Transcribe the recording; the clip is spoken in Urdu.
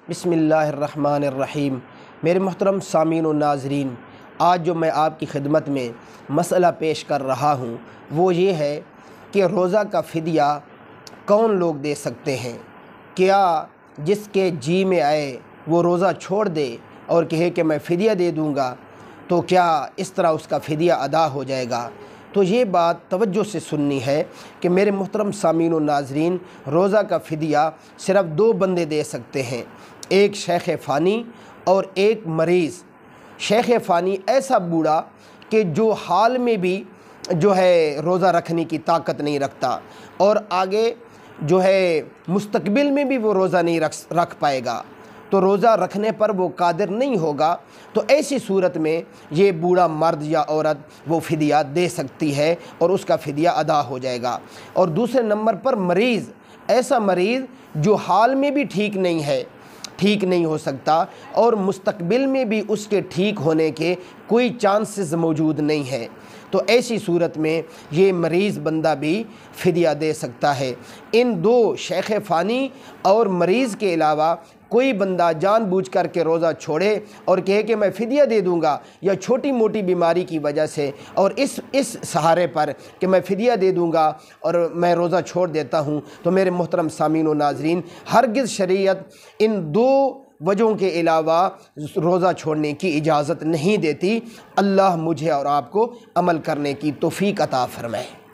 بسم اللہ الرحمن الرحیم۔ میرے محترم سامعین و ناظرین، آج جو میں آپ کی خدمت میں مسئلہ پیش کر رہا ہوں وہ یہ ہے کہ روزہ کا فدیہ کون لوگ دے سکتے ہیں؟ کیا جس کے جی میں آئے وہ روزہ چھوڑ دے اور کہے کہ میں فدیہ دے دوں گا تو کیا اس طرح اس کا فدیہ ادا ہو جائے گا؟ تو یہ بات توجہ سے سننی ہے کہ میرے محترم سامعین و ناظرین، روزہ کا فدیہ صرف دو بندے دے سکتے ہیں، ایک شیخ فانی اور ایک مریض۔ شیخ فانی ایسا بوڑھا کہ جو حال میں بھی روزہ رکھنے کی طاقت نہیں رکھتا اور آگے مستقبل میں بھی وہ روزہ نہیں رکھ پائے گا، تو روزہ رکھنے پر وہ قادر نہیں ہوگا، تو ایسی صورت میں یہ بوڑھا مرد یا عورت وہ فدیہ دے سکتی ہے اور اس کا فدیہ ادا ہو جائے گا۔ اور دوسرے نمبر پر مریض، ایسا مریض جو حال میں بھی ٹھیک نہیں ہو سکتا اور مستقبل میں بھی اس کے ٹھیک ہونے کے کوئی چانسز موجود نہیں ہے، تو ایسی صورت میں یہ مریض بندہ بھی فدیہ دے سکتا ہے۔ ان دو شیخ فانی اور مریض کے علاوہ کوئی بندہ جان بوجھ کر کے روزہ چھوڑے اور کہے کہ میں فدیہ دے دوں گا، یا چھوٹی موٹی بیماری کی وجہ سے اور اس سہارے پر کہ میں فدیہ دے دوں گا اور میں روزہ چھوڑ دیتا ہوں، تو میرے محترم سامعین و ناظرین، ہرگز شریعت ان دو وجہوں کے علاوہ روزہ چھوڑنے کی اجازت نہیں دیتی۔ اللہ مجھے اور آپ کو عمل کرنے کی توفیق عطا فرمائے۔